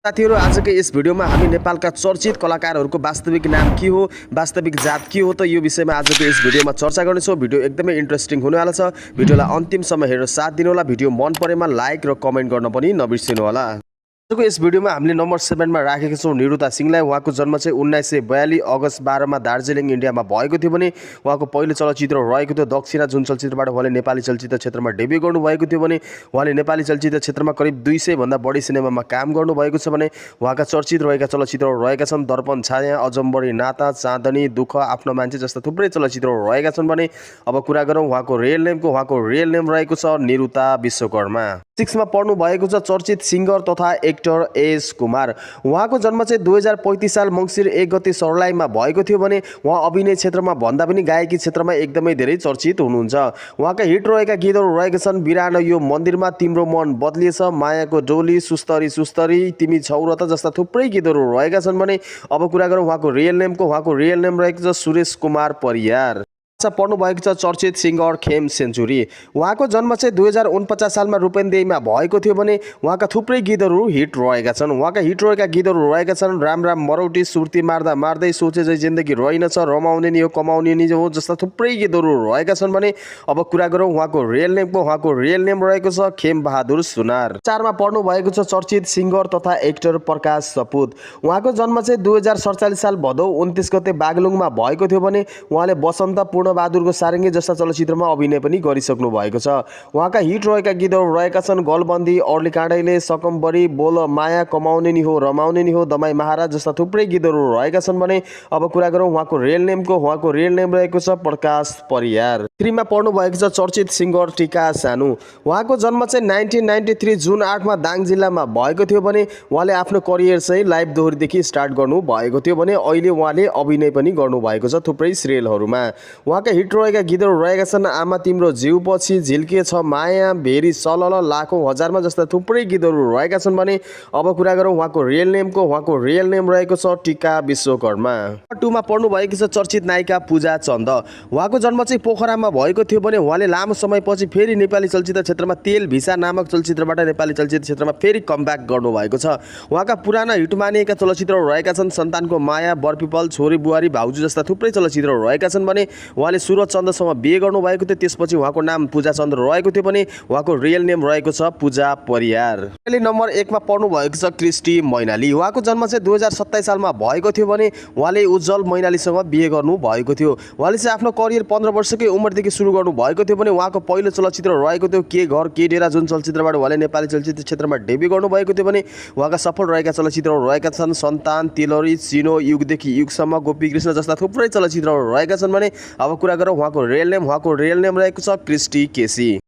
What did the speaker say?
साथीहरु आजको यस भिडियोमा हामी नेपालका चर्चित कलाकारहरूको वास्तविक नाम के हो, वास्तविक जात के हो त यो विषयमा आजको यस भिडियोमा चर्चा गर्नेछौं। भिडियो एकदमै इन्ट्रेस्टिङ हुनेवाला छ। भिडियोलाई अन्तिमसम्म हेरेर साथ दिनु होला। भिडियो मन परेमा लाइक र कमेन्ट गर्न पनि नबिर्सिनु होला। आजको यस भिडियोमा हामीले नम्बर 7 मा राखेका छौं निरुता सिंहलाई। उहाँको जन्म चाहिँ 1942 अगस्त 12 मा दार्जिलिङ इन्डियामा भएको थियो भने उहाँको पहिलो चलचित्र रहेको थियो दक्षिणा, जुन चलचित्रबाट उहाँले नेपाली चलचित्र क्षेत्रमा डेब्यु गर्नु भएको थियो भने उहाँले नेपाली चलचित्र क्षेत्रमा करिब 200 भन्दा बढी सिनेमामा काम गर्नु भएको छ भने उहाँका चर्चित रहेका चलचित्रहरू रहेका छन् दर्पण छाया, अजम्बरी नाता, चाँदनी, दुःख, आफ्नो मान्छे जस्ता थुप्रै चलचित्रहरू रहेका छन् भने अब कुरा गरौँ उहाँको रियल नेम रहेको छ निरुता विश्वकर्मा। 6 मा पढ्नु भएको छ चर्चित सिंगर तथा एक्टर एस कुमार। उहाँको जन्म चाहिँ 2035 साल मङ्सिर 1 गते सर्लाहीमा भएको थियो भने उहाँ अभिनय क्षेत्रमा भन्दा पनि गायकी क्षेत्रमा एकदमै धेरै चर्चित हुनुहुन्छ। उहाँका हिट रहेका गीतहरू रहेका छन् बिरान यो मन्दिरमा, तिम्रो मन बदलिएछ, मायाको डोली, सुस्तरी सुस्तरी, तिमी छौ र त जस्ता थुप्रै गीतहरू रहेका छन् भने अब कुरा गरौँ उहाँको रियल नेम रहेको छ सुरेश कुमार परियार। पढ्नु भएको छ चर्चित सिंगर खेम सेन्चुरी। उहाँको जन्म चाहिँ 2049 सालमा रूपेन्देहीमा भएको थियो भने उहाँका थुप्रै गीतहरू हिट रहेका छन्। उहाँका हिट रहेका गीतहरू रहेका छन् राम राम मरौटी, सुर्ती मार्दा मार्दै, सोचे जै जिन्दगी रहेनछ, रमाउने नि हो कमाउने नि हो जस्ता थुप्रै गीतहरू रहेका छन् भने अब कुरा गरौँ उहाँको रियल नेम रहेको छ खेम बहादुर सुनार। 4 मा पढ्नु भएको छ चर्चित सिंगर तथा एक्टर प्रकाश सपुत। उहाँको जन्म चाहिँ 2047 साल भदौ 29 गते बागलुङमा भएको थियो भने उहाँले बसन्त, बहादुरको सारङ्गी जस्ता चलचित्रमा अभिनय पनि गरिसक्नु भएको छ। उहाँका हिट रहेका गीतहरू रहेका छन् गलबन्दी, अर्ली काँडैले, सकम्बरी, बोल माया, कमाउने नि हो रमाउने नि हो, दमाई महाराज जस्ता थुप्रै गीतहरू रहेका छन् भने अब कुरा गरौँ उहाँको रियल नेम रहेको छ प्रकाश परियार। 3 मा पढ्नु भएको छ चर्चित सिंगर टिका सानु। उहाँको जन्म चाहिँ 1993 जुन 8 मा दाङ जिल्लामा भएको थियो भने उहाँले आफ्नो करियर चाहिँ लाइभ दोहोरीदेखि स्टार्ट गर्नु भएको थियो भने अहिले उहाँले अभिनय पनि गर्नु भएको छ थुप्रै सिरियलहरूमा। उहाँका हिट रहेका गीतहरू रहेका छन् आमा तिम्रो जिउ पछि, झिल्के छ माया, भेरी सलल, लाखौं हजारमा जस्ता थुप्रै गीतहरू रहेका छन् भने अब कुरा गरौँ उहाँको रियल नेम रहेको छ टिका विश्वकर्मा। 2 मा पढ्नु भएको छ चर्चित नायिका पूजा चन्द। उहाँको जन्म चाहिँ पोखरामा भएको थियो भने उहाँले लामो समयपछि फेरि नेपाली चलचित्र क्षेत्रमा तेल भिसा नामक चलचित्रबाट नेपाली चलचित्र क्षेत्रमा फेरि कमब्याक गर्नुभएको छ। उहाँका पुराना हिट मानिएका चलचित्रहरू रहेका छन् सन्तानको माया, बरपिपल, छोरी बुहारी, भाउजू जस्ता थुप्रै चलचित्रहरू रहेका छन् भने उहाँले सुरज चन्द्रसँग बिहे गर्नुभएको थियो। त्यसपछि उहाँको नाम पूजा चन्द्र रहेको थियो भने उहाँको रियल नेम रहेको छ पूजा परियार। अहिले नम्बर 1 मा पढ्नु भएको छ क्रिस्टी मैनाली। उहाँको जन्म चाहिँ 2027 सालमा भएको थियो भने उहाँले उज्जवल मैनालीसँग बिहे गर्नु भएको थियो। उहाँले चाहिँ आफ्नो करियर 15 वर्षकै उमेरदेखि सुरु गर्नु भएको थियो भने उहाँको पहिलो चलचित्र रहेको थियो के घर के डेरा, जुन चलचित्रबाट उहाँले नेपाली चलचित्र क्षेत्रमा डेब्यु गर्नु भएको थियो भने उहाँका सफल रहेका चलचित्रहरू रहेका छन् सन्तान, तिलरी, चिनो, युगदेखि युगसम्म, गोपीकृष्ण जस्ता थुप्रै चलचित्रहरू रहेका छन् भने अब कुरा गरौँ उहाँको रियल नेम रहेको छ क्रिस्टी केसी।